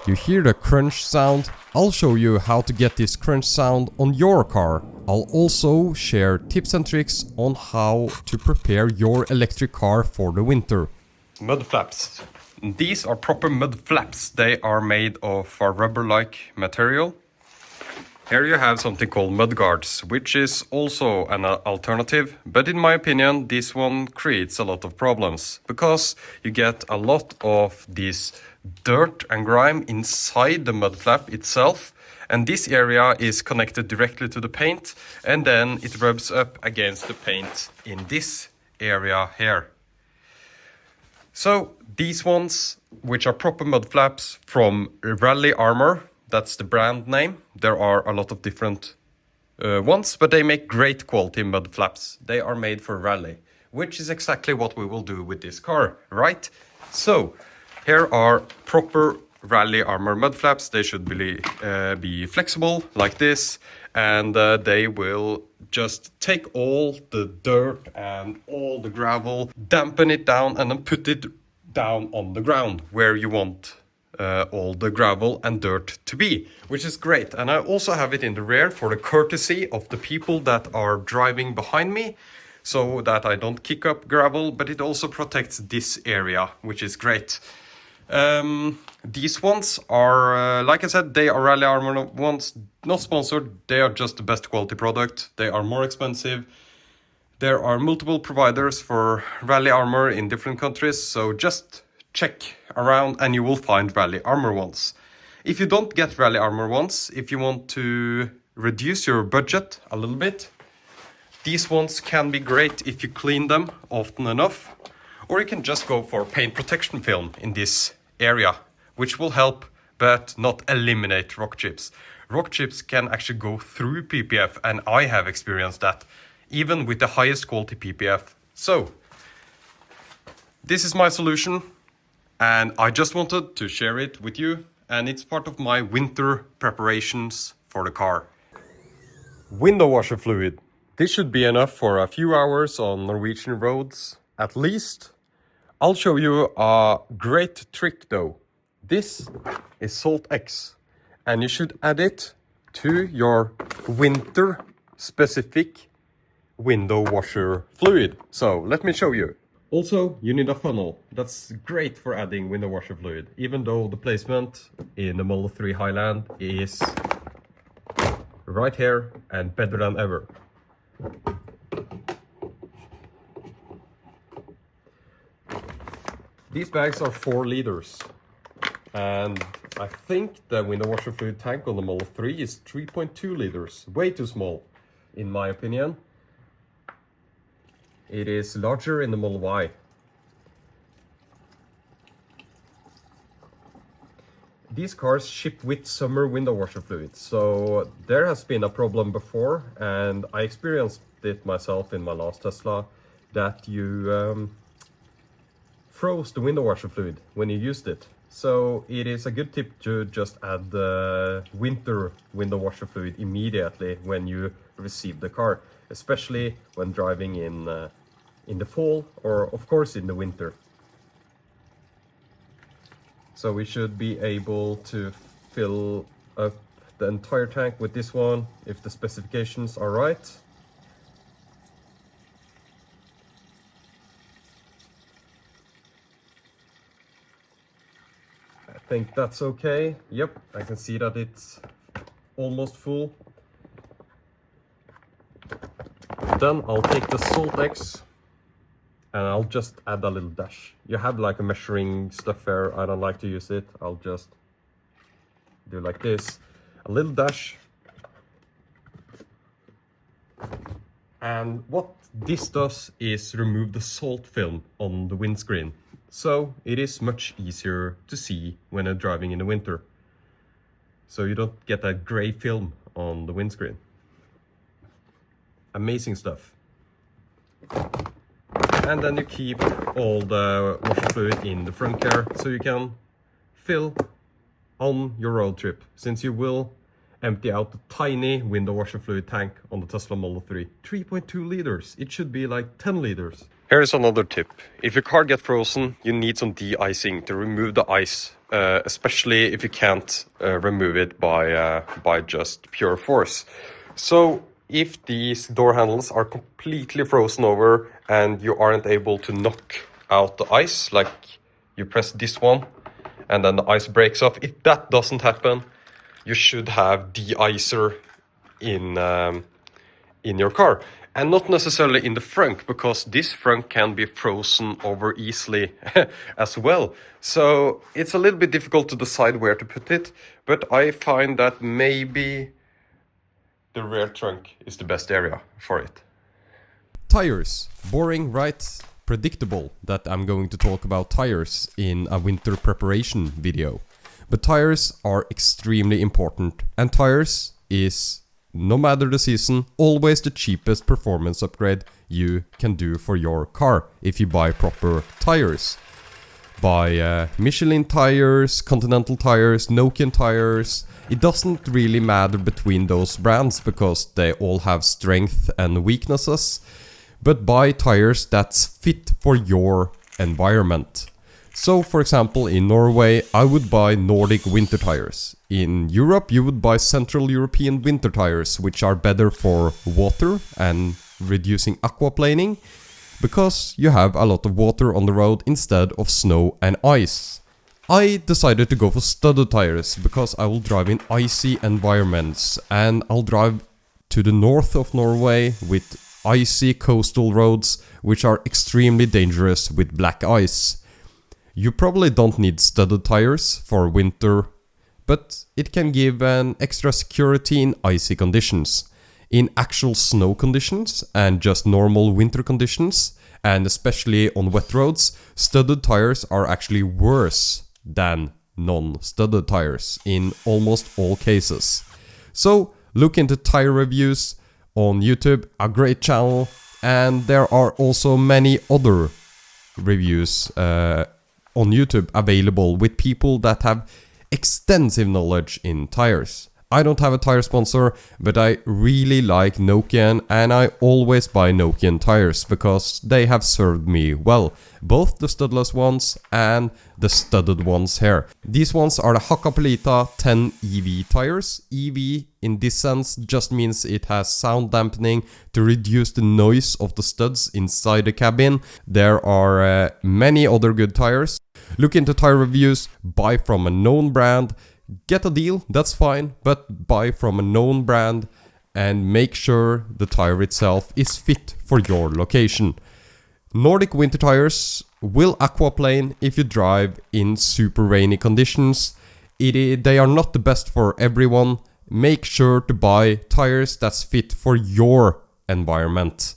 You hear the crunch sound? I'll show you how to get this crunch sound on your car. I'll also share tips and tricks on how to prepare your electric car for the winter. Mud flaps. These are proper mud flaps. They are made of a rubber-like material. Here you have something called mud guards, which is also an alternative, but in my opinion this one creates a lot of problems, because you get a lot of this dirt and grime inside the mud flap itself, and this area is connected directly to the paint, and then it rubs up against the paint in this area here. So these ones, which are proper mud flaps from Rally Armor, that's the brand name. There are a lot of different ones, but they make great quality mud flaps. They are made for rally, which is exactly what we will do with this car, right? So here are proper Rally Armor mud flaps. They should be flexible like this, and they will just take all the dirt and all the gravel, dampen it down, and then put it down on the ground where you want all the gravel and dirt to be, which is great. And I also have it in the rear for the courtesy of the people that are driving behind me, so that I don't kick up gravel, but it also protects this area, which is great. These ones are, like I said, they are Rally Armor ones, not sponsored. They are just the best quality product. They are more expensive. There are multiple providers for Rally Armor in different countries, so just check around and you will find Rally Armor ones. If you don't get Rally Armor ones, if you want to reduce your budget a little bit, these ones can be great if you clean them often enough, or you can just go for paint protection film in this area, which will help but not eliminate rock chips. Rock chips can actually go through PPF, and I have experienced that even with the highest quality PPF. So this is my solution, and I just wanted to share it with you, and it's part of my winter preparations for the car. Window washer fluid. This should be enough for a few hours on Norwegian roads, at least. I'll show you a great trick though. This is Salt X, and you should add it to your winter specific window washer fluid. So let me show you. Also, you need a funnel. That's great for adding window washer fluid, even though the placement in the Model 3 Highland is right here and better than ever. These bags are 4 liters, and I think the window washer fluid tank on the Model 3 is 3.2 liters. Way too small, in my opinion. It is larger in the Model Y. These cars ship with summer window washer fluid, so there has been a problem before, and I experienced it myself in my last Tesla, that you froze the window washer fluid when you used it. So it is a good tip to just add the winter window washer fluid immediately when you receive the car, especially when driving in the fall, or of course in the winter. So we should be able to fill up the entire tank with this one if the specifications are right. I think that's okay. Yep, I can see that it's almost full. Then I'll take the Salt X and I'll just add a little dash. You have like a measuring stuff here. I don't like to use it. I'll just do like this. A little dash. And what this does is remove the salt film on the windscreen. So it is much easier to see when you're driving in the winter. So you don't get that gray film on the windscreen. Amazing stuff. And then you keep all the washer fluid in the front car, so you can fill on your road trip, since you will empty out the tiny window washer fluid tank on the Tesla Model 3. 3.2 liters. It should be like 10 liters. Here is another tip. If your car gets frozen, you need some de-icing to remove the ice, especially if you can't remove it by just pure force. So if these door handles are completely frozen over and you aren't able to knock out the ice, like you press this one and then the ice breaks off, if that doesn't happen, you should have de-icer in your car, and not necessarily in the frunk, because this frunk can be frozen over easily as well. So it's a little bit difficult to decide where to put it, but I find that maybe the rear trunk is the best area for it. Tires. Boring, right? Predictable that I'm going to talk about tires in a winter preparation video. But tires are extremely important, and tires is, no matter the season, always the cheapest performance upgrade you can do for your car if you buy proper tires. Buy Michelin tires, Continental tires, Nokian tires. It doesn't really matter between those brands because they all have strength and weaknesses. But buy tires that's fit for your environment. So, for example, in Norway, I would buy Nordic winter tires. In Europe, you would buy Central European winter tires, which are better for water and reducing aquaplaning, because you have a lot of water on the road instead of snow and ice. I decided to go for studded tires, because I will drive in icy environments, and I'll drive to the north of Norway with icy coastal roads, which are extremely dangerous with black ice. You probably don't need studded tires for winter, but it can give an extra security in icy conditions. In actual snow conditions and just normal winter conditions, and especially on wet roads, studded tires are actually worse than non-studded tires in almost all cases. So look into tire reviews on YouTube, a great channel, and there are also many other reviews on YouTube available with people that have extensive knowledge in tires. I don't have a tire sponsor, but I really like Nokian, and I always buy Nokian tires because they have served me well. Both the studless ones and the studded ones here. These ones are the Hakkapeliitta 10 EV tires. EV in this sense just means it has sound dampening to reduce the noise of the studs inside the cabin. There are many other good tires. Look into tire reviews, buy from a known brand. Get a deal, that's fine, but buy from a known brand and make sure the tire itself is fit for your location. Nordic winter tires will aquaplane if you drive in super rainy conditions. They are not the best for everyone. Make sure to buy tires that's fit for your environment.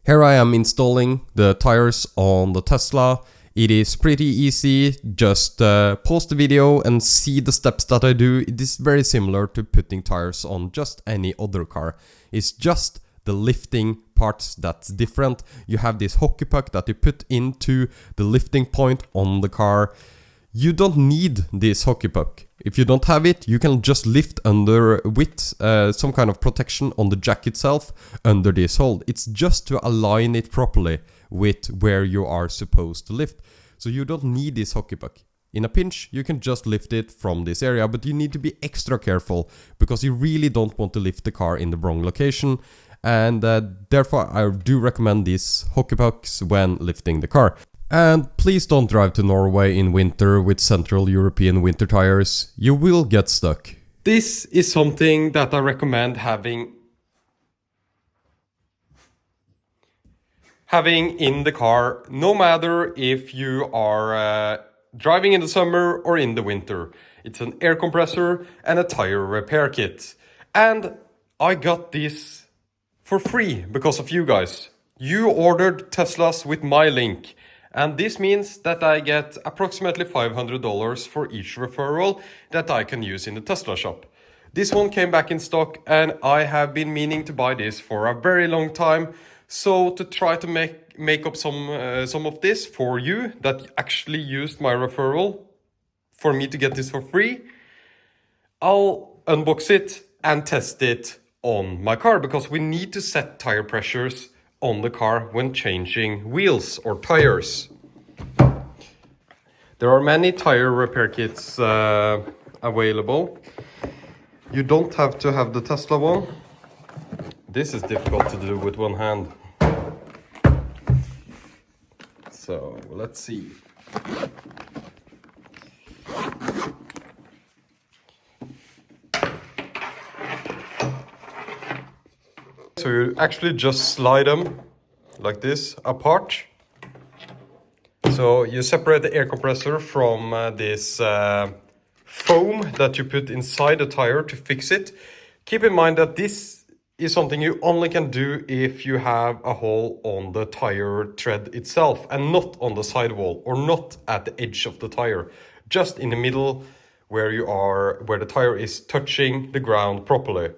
Here I am installing the tires on the Tesla. It is pretty easy, just pause the video and see the steps that I do. It is very similar to putting tires on just any other car. It's just the lifting parts that's different. You have this hockey puck that you put into the lifting point on the car. You don't need this hockey puck. If you don't have it, you can just lift under with some kind of protection on the jack itself under this hold. It's just to align it properly with where you are supposed to lift. So you don't need this hockey puck. In a pinch, you can just lift it from this area, but you need to be extra careful because you really don't want to lift the car in the wrong location. And therefore, I do recommend these hockey pucks when lifting the car. And please don't drive to Norway in winter with Central European winter tires. You will get stuck. This is something that I recommend having in the car, no matter if you are driving in the summer or in the winter. It's an air compressor and a tire repair kit. And I got this for free because of you guys. You ordered Teslas with my link. And this means that I get approximately $500 for each referral that I can use in the Tesla shop. This one came back in stock and I have been meaning to buy this for a very long time. So to try to make up some of this for you that actually used my referral for me to get this for free, I'll unbox it and test it on my car because we need to set tire pressures on the car when changing wheels or tires. There are many tire repair kits available. You don't have to have the Tesla one. This is difficult to do with one hand. So let's see. So you actually just slide them like this apart. So you separate the air compressor from this foam that you put inside the tire to fix it. Keep in mind that this is something you only can do if you have a hole on the tire tread itself and not on the sidewall or not at the edge of the tire, just in the middle where the tire is touching the ground properly.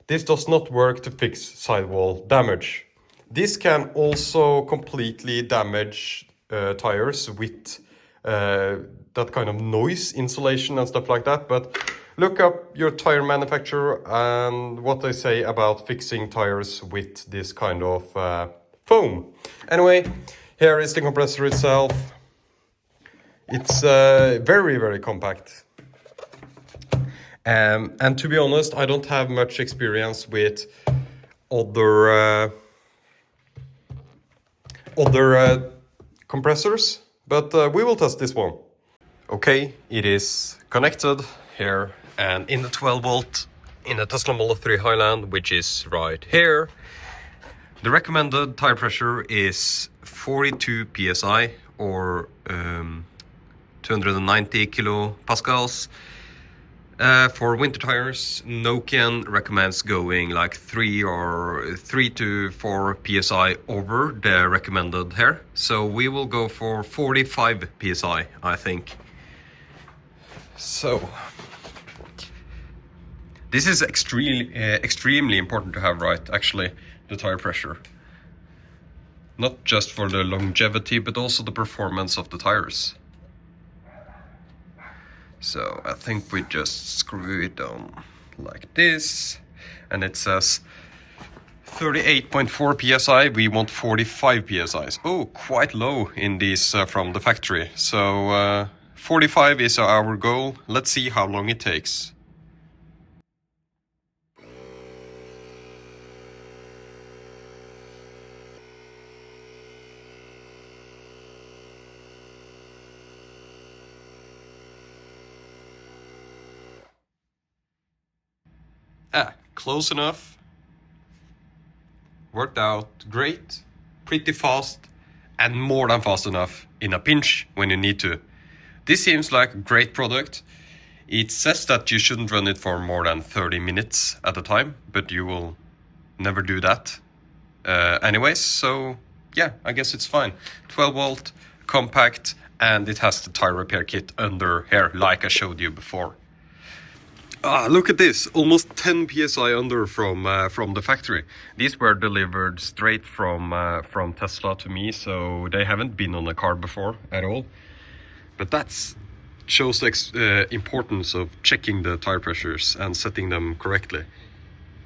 This does not work to fix sidewall damage. This can also completely damage tires with that kind of noise insulation and stuff like that. But look up your tire manufacturer and what they say about fixing tires with this kind of foam. Anyway, here is the compressor itself. It's very, very compact. And to be honest, I don't have much experience with other compressors, but we will test this one. Okay, it is connected here and in the 12 volt in the Tesla Model 3 Highland, which is right here. The recommended tire pressure is 42 psi or 290 kilopascals. For winter tires, Nokian recommends going like 3 to 4 psi over the recommended here. So we will go for 45 psi, I think. So this is extremely important to have right, actually, the tire pressure. Not just for the longevity, but also the performance of the tires. So I think we just screw it on like this, and it says 38.4 psi. We want 45 psi's. Oh, quite low in these from the factory. So 45 is our goal. Let's see how long it takes. Close enough. Worked out great, pretty fast, and more than fast enough in a pinch when you need to. This seems like a great product. It says that you shouldn't run it for more than 30 minutes at a time, but you will never do that anyways. So yeah, I guess it's fine. 12 volt, compact, and it has the tire repair kit under here, like I showed you before. Look at this, almost 10 psi under from the factory. These were delivered straight from Tesla to me, so they haven't been on the car before at all. But that shows the importance of checking the tire pressures and setting them correctly.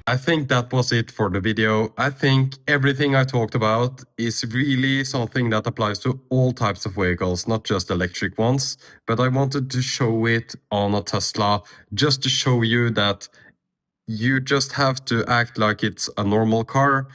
I think that was it for the video. I think everything I talked about is really something that applies to all types of vehicles, not just electric ones. But I wanted to show it on a Tesla just to show you that you just have to act like it's a normal car.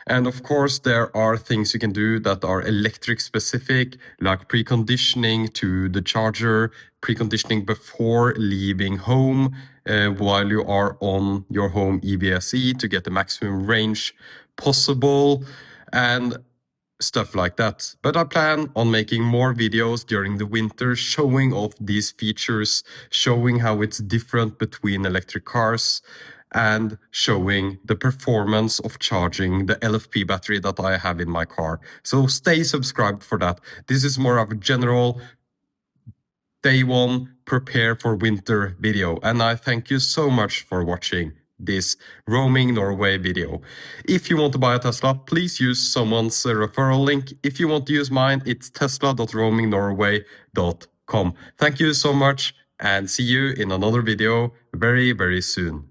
And of course, there are things you can do that are electric specific, like preconditioning to the charger, preconditioning before leaving home while you are on your home EVSE to get the maximum range possible, and stuff like that. But I plan on making more videos during the winter showing off these features, showing how it's different between electric cars, and showing the performance of charging the LFP battery that I have in my car. So stay subscribed for that. This is more of a general day one prepare for winter video, and I thank you so much for watching this roaming Norway video. If you want to buy a Tesla, please use someone's referral link. If you want to use mine, it's tesla.roamingnorway.com. Thank you so much, and see you in another video very, very soon.